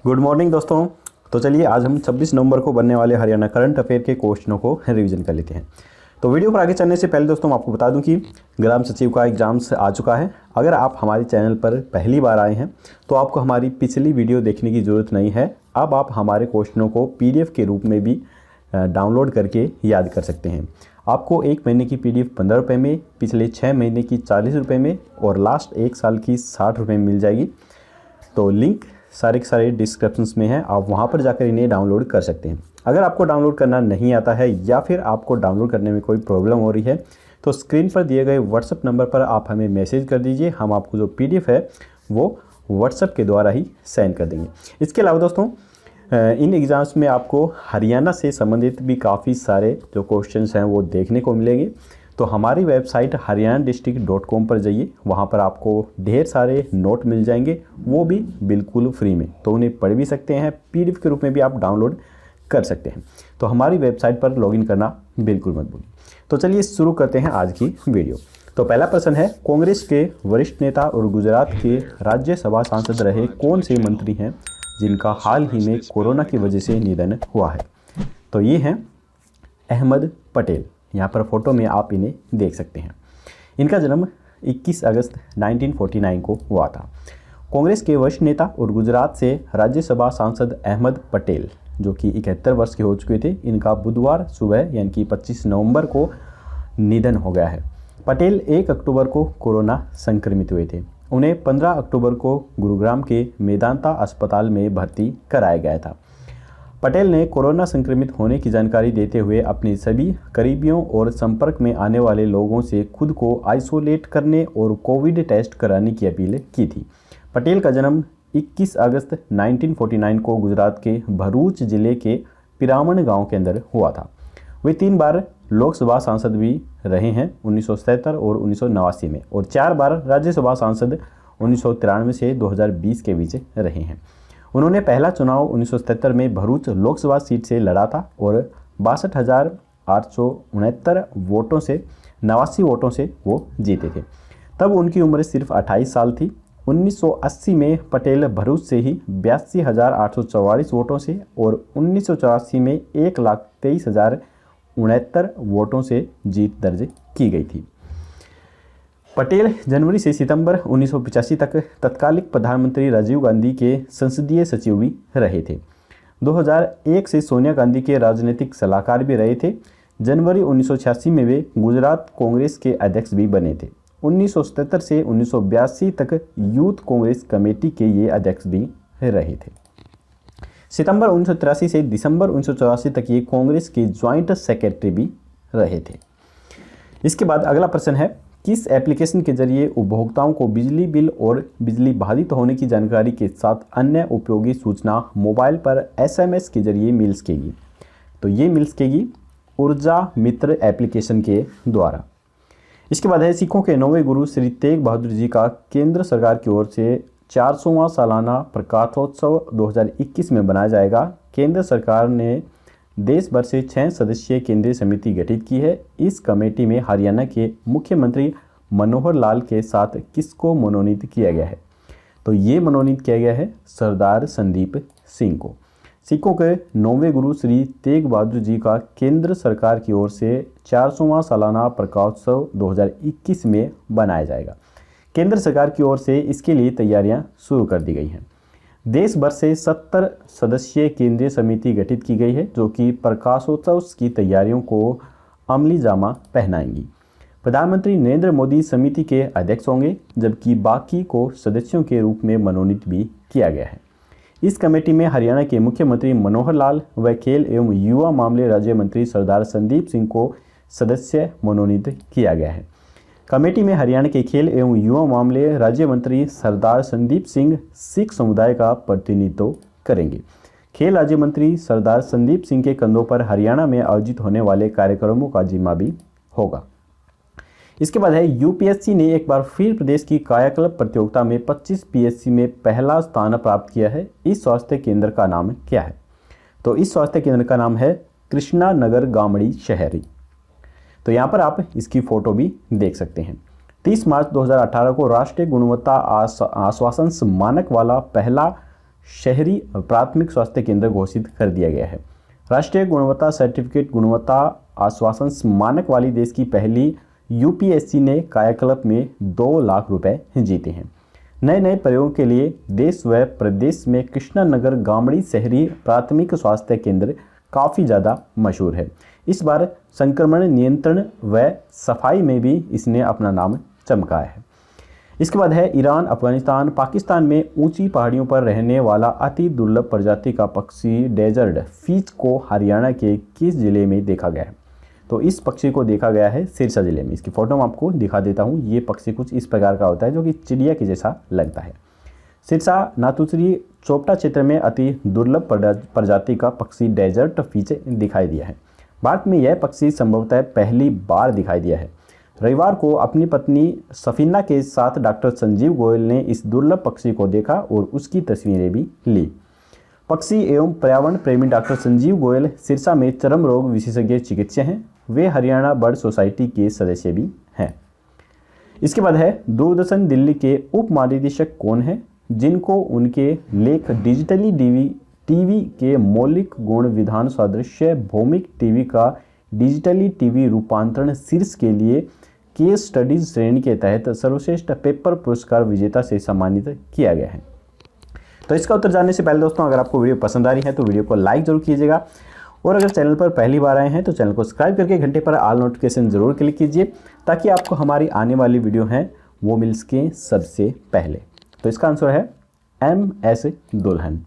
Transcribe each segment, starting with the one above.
Good morning दोस्तों। तो चलिए आज हम 26 नवंबर को बनने वाले हरियाणा करंट अफेयर के क्वेश्चनों को रिवीजन कर लेते हैं। तो वीडियो पर आगे चलने से पहले दोस्तों मैं आपको बता दूं कि ग्राम सचिव का एग्जाम्स आ चुका है। अगर आप हमारे चैनल पर पहली बार आए हैं तो आपको हमारी पिछली वीडियो देखने की ज़रूरत नहीं है। अब आप हमारे क्वेश्चनों को PDF के रूप में भी डाउनलोड करके याद कर सकते हैं। आपको 1 महीने की PDF 15 रुपये में, पिछले 6 महीने की 40 रुपये में और लास्ट 1 साल की 60 रुपये में मिल जाएगी। तो लिंक सारे के सारे डिस्क्रिप्शंस में है, आप वहां पर जाकर इन्हें डाउनलोड कर सकते हैं। अगर आपको डाउनलोड करना नहीं आता है या फिर आपको डाउनलोड करने में कोई प्रॉब्लम हो रही है तो स्क्रीन पर दिए गए व्हाट्सएप नंबर पर आप हमें मैसेज कर दीजिए। हम आपको जो PDF है वो व्हाट्सएप के द्वारा ही सेंड कर देंगे। इसके अलावा दोस्तों इन एग्ज़ाम्स में आपको हरियाणा से संबंधित भी काफ़ी सारे जो क्वेश्चंस हैं वो देखने को मिलेंगे। तो हमारी वेबसाइट haryana.district.com पर जाइए, वहाँ पर आपको ढेर सारे नोट मिल जाएंगे, वो भी बिल्कुल फ्री में। तो उन्हें पढ़ भी सकते हैं, PDF के रूप में भी आप डाउनलोड कर सकते हैं। तो हमारी वेबसाइट पर लॉगिन करना बिल्कुल मत भूलिए। तो चलिए शुरू करते हैं आज की वीडियो। तो पहला प्रश्न है, कांग्रेस के वरिष्ठ नेता और गुजरात के राज्यसभा सांसद रहे कौन से मंत्री हैं जिनका हाल ही में कोरोना की वजह से निधन हुआ है? तो ये हैं अहमद पटेल। यहाँ पर फोटो में आप इन्हें देख सकते हैं। इनका जन्म 21 अगस्त 1949 को हुआ था। कांग्रेस के वरिष्ठ नेता और गुजरात से राज्यसभा सांसद अहमद पटेल जो कि 71 वर्ष के हो चुके थे, इनका बुधवार सुबह यानी कि 25 नवंबर को निधन हो गया है। पटेल 1 अक्टूबर को कोरोना संक्रमित हुए थे। उन्हें 15 अक्टूबर को गुरुग्राम के मेदांता अस्पताल में भर्ती कराया गया था। पटेल ने कोरोना संक्रमित होने की जानकारी देते हुए अपने सभी करीबियों और संपर्क में आने वाले लोगों से खुद को आइसोलेट करने और कोविड टेस्ट कराने की अपील की थी। पटेल का जन्म 21 अगस्त 1949 को गुजरात के भरूच जिले के पिरामण गांव के अंदर हुआ था। वे 3 बार लोकसभा सांसद भी रहे हैं, 1977 और 1989 में, और 4 बार राज्यसभा सांसद 1993 से 2020 के बीच रहे हैं। उन्होंने पहला चुनाव 1977 में भरूच लोकसभा सीट से लड़ा था और 62,869 वोटों से 89 वोटों से वो जीते थे। तब उनकी उम्र सिर्फ 28 साल थी। 1980 में पटेल भरूच से ही 82,844 वोटों से और 1984 में 1,23,069 वोटों से जीत दर्ज की गई थी। पटेल जनवरी से सितंबर 1985 तक तत्कालिक प्रधानमंत्री राजीव गांधी के संसदीय सचिव भी रहे थे। 2001 से सोनिया गांधी के राजनीतिक सलाहकार भी रहे थे। जनवरी 1986 में वे गुजरात कांग्रेस के अध्यक्ष भी बने थे। 1977 से 1982 तक यूथ कांग्रेस कमेटी के ये अध्यक्ष भी रहे थे। सितंबर 1983 से दिसंबर 1984 तक ये कांग्रेस के ज्वाइंट सेक्रेटरी भी रहे थे। इसके बाद अगला प्रश्न है, किस एप्लीकेशन के जरिए उपभोक्ताओं को बिजली बिल और बिजली बाधित होने की जानकारी के साथ अन्य उपयोगी सूचना मोबाइल पर SMS के जरिए मिल सकेगी? तो ये मिल सकेगी ऊर्जा मित्र एप्लीकेशन के द्वारा। इसके बाद है, सिखों के 9वें गुरु श्री तेग बहादुर जी का केंद्र सरकार की ओर से 400वां सालाना प्रकाशोत्सव 2021 में बनाया जाएगा। केंद्र सरकार ने देश भर से 6 सदस्यीय केंद्रीय समिति गठित की है। इस कमेटी में हरियाणा के मुख्यमंत्री मनोहर लाल के साथ किसको मनोनीत किया गया है? तो ये मनोनीत किया गया है सरदार संदीप सिंह को। सिखों के 9वें गुरु श्री तेग बहादुर जी का केंद्र सरकार की ओर से 400वां सालाना प्रकाशोत्सव 2021 में बनाया जाएगा। केंद्र सरकार की ओर से इसके लिए तैयारियां शुरू कर दी गई हैं। देश भर से 70 सदस्यीय केंद्रीय समिति गठित की गई है जो कि प्रकाशोत्सव की तैयारियों को अमली जामा पहनाएंगी। प्रधानमंत्री नरेंद्र मोदी समिति के अध्यक्ष होंगे, जबकि बाकी को सदस्यों के रूप में मनोनीत भी किया गया है। इस कमेटी में हरियाणा के मुख्यमंत्री मनोहर लाल व खेल एवं युवा मामले राज्य मंत्री सरदार संदीप सिंह को सदस्य मनोनीत किया गया है। कमेटी में हरियाणा के खेल एवं युवा मामले राज्य मंत्री सरदार संदीप सिंह सिख समुदाय का प्रतिनिधित्व करेंगे। खेल राज्य मंत्री सरदार संदीप सिंह के कंधों पर हरियाणा में आयोजित होने वाले कार्यक्रमों का जिम्मा भी होगा। इसके बाद है, UPSC ने एक बार फिर प्रदेश की कायाकल्प प्रतियोगिता में 25 PSC में पहला स्थान प्राप्त किया है। इस स्वास्थ्य केंद्र का नाम क्या है? तो इस स्वास्थ्य केंद्र का नाम है कृष्णा नगर गामड़ी शहरी। तो यहाँ पर आप इसकी फ़ोटो भी देख सकते हैं। 30 मार्च 2018 को राष्ट्रीय गुणवत्ता आश्वासन मानक वाला पहला शहरी प्राथमिक स्वास्थ्य केंद्र घोषित कर दिया गया है। राष्ट्रीय गुणवत्ता सर्टिफिकेट गुणवत्ता आश्वासन मानक वाली देश की पहली यूपीएससी ने कायाकल्प में 2 लाख रुपए जीते हैं। नए नए प्रयोगों के लिए देश व प्रदेश में कृष्णानगर गामड़ी शहरी प्राथमिक स्वास्थ्य केंद्र काफ़ी ज़्यादा मशहूर है। इस बार संक्रमण नियंत्रण व सफाई में भी इसने अपना नाम चमकाया है। इसके बाद है ईरान, अफगानिस्तान, पाकिस्तान में ऊंची पहाड़ियों पर रहने वाला अति दुर्लभ प्रजाति का पक्षी डेजर्ट फिंच को हरियाणा के किस जिले में देखा गया है? तो इस पक्षी को देखा गया है सिरसा जिले में। इसकी फ़ोटो मैं आपको दिखा देता हूँ। ये पक्षी कुछ इस प्रकार का होता है जो कि चिड़िया के जैसा लगता है। सिरसा नाथुसरी चोपटा क्षेत्र में अति दुर्लभ प्रजाति का पक्षी डेजर्ट फिंच दिखाई दिया है। भारत में यह पक्षी संभवतः पहली बार दिखाई दिया है। रविवार को अपनी पत्नी सफीना के साथ डॉक्टर संजीव गोयल ने इस दुर्लभ पक्षी को देखा और उसकी तस्वीरें भी ली। पक्षी एवं पर्यावरण प्रेमी डॉक्टर संजीव गोयल सिरसा में चर्म रोग विशेषज्ञ चिकित्सक हैं। वे हरियाणा बर्ड सोसाइटी के सदस्य भी हैं। इसके बाद है दूरदर्शन दिल्ली के उप महानिदेशक कौन है जिनको उनके लेख डिजिटली टीवी के मौलिक गुण विधान सादृश्य भौमिक टीवी का डिजिटली टीवी रूपांतरण शीर्ष के लिए केस स्टडीज श्रेणी के तहत सर्वश्रेष्ठ पेपर पुरस्कार विजेता से सम्मानित किया गया है? तो इसका उत्तर जानने से पहले दोस्तों, अगर आपको वीडियो पसंद आ रही है तो वीडियो को लाइक जरूर कीजिएगा और अगर चैनल पर पहली बार आए हैं तो चैनल को सब्सक्राइब करके घंटे पर ऑल नोटिफिकेशन जरूर क्लिक कीजिए ताकि आपको हमारी आने वाली वीडियो हैं वो मिल सके सबसे पहले। तो इसका आंसर है MS दुल्हन।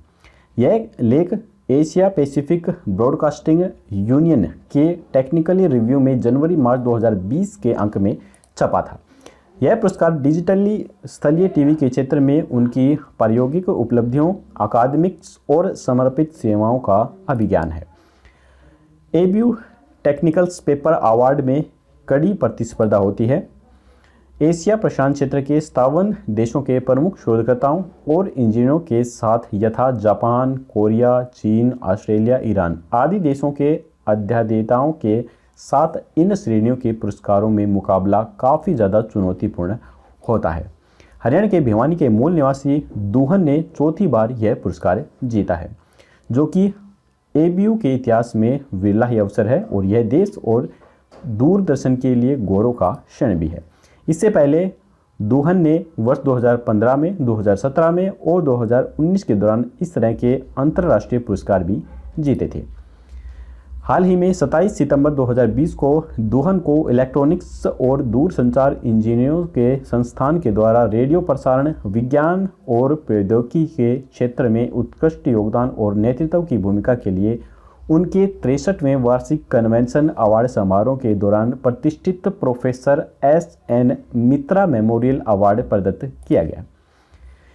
यह लेख एशिया पैसिफिक ब्रॉडकास्टिंग यूनियन के टेक्निकली रिव्यू में जनवरी-मार्च 2020 के अंक में छपा था। यह पुरस्कार डिजिटली स्थलीय टीवी के क्षेत्र में उनकी प्रायोगिक उपलब्धियों, अकादमिक्स और समर्पित सेवाओं का अभिज्ञान है। एबीयू टेक्निकल्स पेपर अवार्ड में कड़ी प्रतिस्पर्धा होती है। एशिया प्रशांत क्षेत्र के 57 देशों के प्रमुख शोधकर्ताओं और इंजीनियरों के साथ यथा जापान, कोरिया, चीन, ऑस्ट्रेलिया, ईरान आदि देशों के अध्यादेताओं के साथ इन श्रेणियों के पुरस्कारों में मुकाबला काफ़ी ज़्यादा चुनौतीपूर्ण होता है। हरियाणा के भिवानी के मूल निवासी दुहन ने चौथी बार यह पुरस्कार जीता है, जो कि एबीयू के इतिहास में विरला ही अवसर है और यह देश और दूरदर्शन के लिए गौरव का क्षण भी है। इससे पहले दुहन ने वर्ष 2015 में, 2017 में और 2019 के दौरान इस तरह के अंतर्राष्ट्रीय पुरस्कार भी जीते थे। हाल ही में 27 सितंबर 2020 को दुहन को इलेक्ट्रॉनिक्स और दूरसंचार इंजीनियरों के संस्थान के द्वारा रेडियो प्रसारण विज्ञान और प्रौद्योगिकी के क्षेत्र में उत्कृष्ट योगदान और नेतृत्व की भूमिका के लिए उनके 63वें वार्षिक कन्वेंशन अवार्ड समारोह के दौरान प्रतिष्ठित प्रोफेसर SN मित्रा मेमोरियल अवार्ड प्रदत्त किया गया।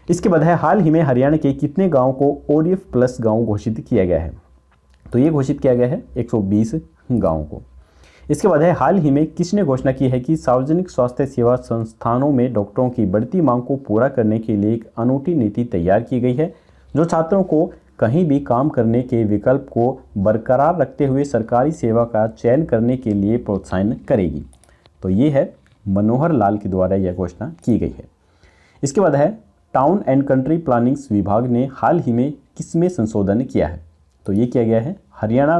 इसके बाद है हाल ही में हरियाणा के कितने गांवों को ODF प्लस गांव घोषित किया गया है? तो ये घोषित किया गया है 120 गांवों को। इसके बाद है हाल ही में किसने घोषणा की है कि सार्वजनिक स्वास्थ्य सेवा संस्थानों में डॉक्टरों की बढ़ती मांग को पूरा करने के लिए एक अनूठी नीति तैयार की गई है जो छात्रों को कहीं भी काम करने के विकल्प को बरकरार रखते हुए सरकारी सेवा का चयन करने के लिए प्रोत्साहन करेगी। तो ये है मनोहर लाल के द्वारा यह घोषणा की गई है। इसके बाद है टाउन एंड कंट्री प्लानिंग विभाग ने हाल ही में किसमें संशोधन किया है? तो ये किया गया है हरियाणा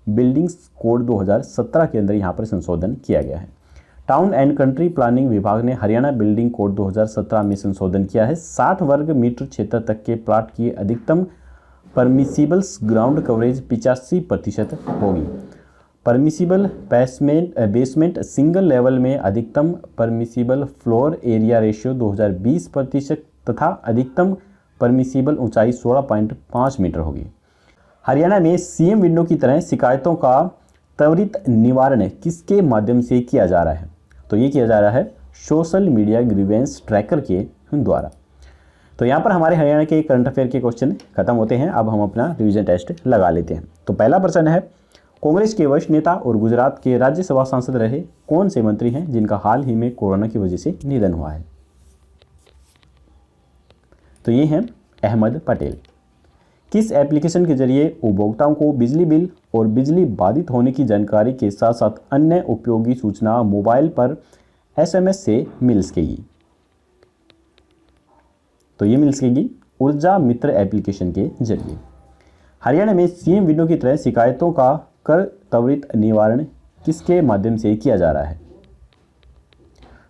बिल्डिंग्स कोड 2017 के अंदर यहाँ पर संशोधन किया गया है। टाउन एंड कंट्री प्लानिंग विभाग ने हरियाणा बिल्डिंग कोड 2017 में संशोधन किया है। 60 वर्ग मीटर क्षेत्र तक के प्लाट की अधिकतम परमिसिबल ग्राउंड कवरेज 85% होगी। परमिसिबल बेसमेंट सिंगल लेवल में अधिकतम परमिसिबल फ्लोर एरिया रेशियो 2020% तथा अधिकतम परमिसिबल ऊंचाई 16.5 मीटर होगी। हरियाणा में सीएम विंडो की तरह शिकायतों का त्वरित निवारण किसके माध्यम से किया जा रहा है? तो ये किया जा रहा है सोशल मीडिया ग्रीवेंस ट्रैकर के द्वारा। तो यहाँ पर हमारे हरियाणा के करंट अफेयर के क्वेश्चन खत्म होते हैं। अब हम अपना रिवीजन टेस्ट लगा लेते हैं। तो पहला प्रश्न है, कांग्रेस के वरिष्ठ नेता और गुजरात के राज्यसभा सांसद रहे कौन से मंत्री हैं जिनका हाल ही में कोरोना की वजह से निधन हुआ है? तो ये हैं अहमद पटेल। किस एप्लीकेशन के जरिए उपभोक्ताओं को बिजली बिल और बिजली बाधित होने की जानकारी के साथ साथ अन्य उपयोगी सूचना मोबाइल पर SMS से मिल सकेगी? तो ये मिल सकेगी ऊर्जा मित्र एप्लीकेशन के जरिए। हरियाणा में सीएम विंडो की तरह शिकायतों का कर त्वरित निवारण किसके माध्यम से किया जा रहा है?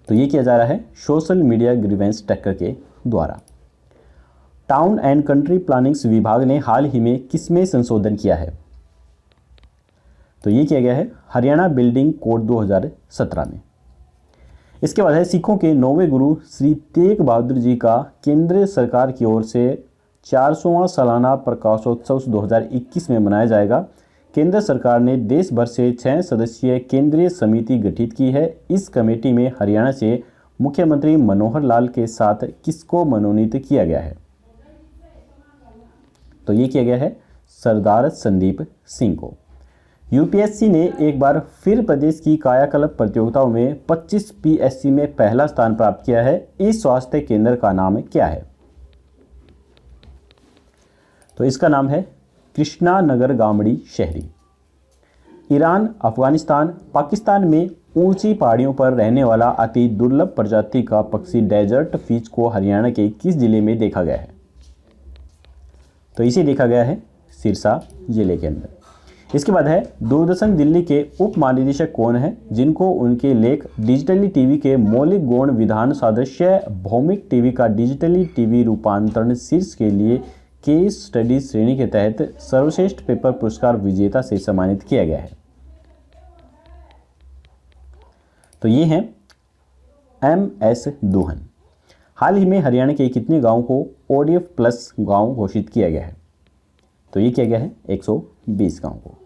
तो ये किया जा रहा है सोशल मीडिया ग्रीवेंस ट्रैकर के द्वारा। टाउन एंड कंट्री प्लानिंग विभाग ने हाल ही में किसमें संशोधन किया है? तो ये किया गया है हरियाणा बिल्डिंग कोड 2017 में। इसके बाद है सिखों के 9वें गुरु श्री तेग बहादुर जी का केंद्र सरकार की ओर से 400वां सालाना प्रकाशोत्सव 2021 में मनाया जाएगा। केंद्र सरकार ने देश भर से 6 सदस्यीय केंद्रीय समिति गठित की है। इस कमेटी में हरियाणा से मुख्यमंत्री मनोहर लाल के साथ किसको मनोनीत किया गया है? तो ये किया गया है सरदार संदीप सिंह को। यूपीएससी ने एक बार फिर प्रदेश की कायाकल्प प्रतियोगिताओं में 25 पीएससी में पहला स्थान प्राप्त किया है। इस स्वास्थ्य केंद्र का नाम क्या है? तो इसका नाम है कृष्णा नगर गामड़ी शहरी। ईरान, अफगानिस्तान, पाकिस्तान में ऊंची पहाड़ियों पर रहने वाला अति दुर्लभ प्रजाति का पक्षी डेजर्ट फिश को हरियाणा के किस जिले में देखा गया है? तो इसे देखा गया है सिरसा जिले के अंदर। इसके बाद है दूरदर्शन दिल्ली के उप महानिदेशक कौन है जिनको उनके लेख डिजिटली टीवी के मौलिक गुण विधान सादृश्य भौमिक टीवी का डिजिटली टीवी रूपांतरण शीर्ष के लिए केस स्टडी श्रेणी के तहत सर्वश्रेष्ठ पेपर पुरस्कार विजेता से सम्मानित किया गया है? तो ये हैं MS दोहन। हाल ही में हरियाणा के कितने गांवों को ODF प्लस गांव घोषित किया गया है? तो ये किया गया है 120 गांवों को।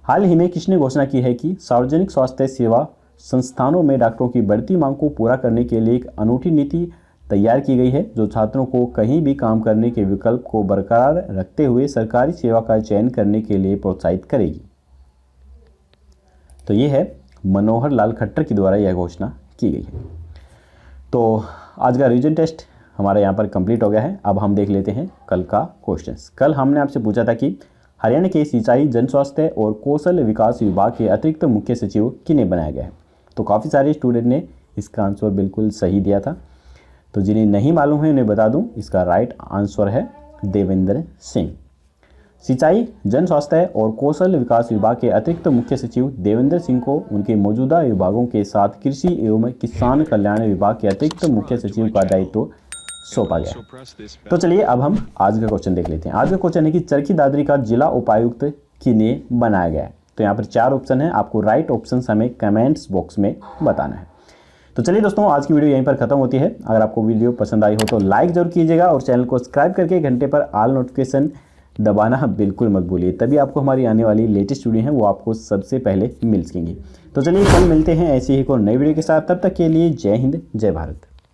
हाल ही में किसने घोषणा की है कि सार्वजनिक स्वास्थ्य सेवा संस्थानों में डॉक्टरों की बढ़ती मांग को पूरा करने के लिए एक अनूठी नीति तैयार की गई है जो छात्रों को कहीं भी काम करने के विकल्प को बरकरार रखते हुए सरकारी सेवा का चयन करने के लिए प्रोत्साहित करेगी? तो ये है मनोहर लाल खट्टर के द्वारा यह घोषणा की गई है। तो आज का रिवीजन टेस्ट हमारा यहाँ पर कंप्लीट हो गया है। अब हम देख लेते हैं कल का क्वेश्चंस। कल हमने आपसे पूछा था कि हरियाणा के सिंचाई, जन स्वास्थ्य और कौशल विकास विभाग के अतिरिक्त मुख्य सचिव किन्हें बनाया गया है? तो काफ़ी सारे स्टूडेंट ने इसका आंसर बिल्कुल सही दिया था। तो जिन्हें नहीं मालूम है उन्हें बता दूं, इसका राइट आंसर है देवेंद्र सिंह। सिंचाई, जन स्वास्थ्य और कौशल विकास विभाग के अतिरिक्त मुख्य सचिव देवेंद्र सिंह को उनके मौजूदा विभागों के साथ कृषि एवं किसान कल्याण विभाग के अतिरिक्त मुख्य सचिव का दायित्व सौंपा गया। तो चलिए अब हम आज का क्वेश्चन देख लेते हैं। आज का क्वेश्चन है कि चरखी दादरी का जिला उपायुक्त किन्हें बनाया गया है? तो यहाँ पर 4 ऑप्शन है, आपको राइट ऑप्शन हमें कमेंट्स बॉक्स में बताना है। तो चलिए दोस्तों, आज की वीडियो यहीं पर खत्म होती है। अगर आपको वीडियो पसंद आई हो तो लाइक जरूर कीजिएगा और चैनल को सब्सक्राइब करके घंटे पर ऑल नोटिफिकेशन दबाना बिल्कुल मत भूलिए, तभी आपको हमारी आने वाली लेटेस्ट वीडियो है वो आपको सबसे पहले मिल सकेंगी। तो चलिए कल मिलते हैं ऐसे ही एक और नई वीडियो के साथ। तब तक के लिए जय हिंद, जय भारत।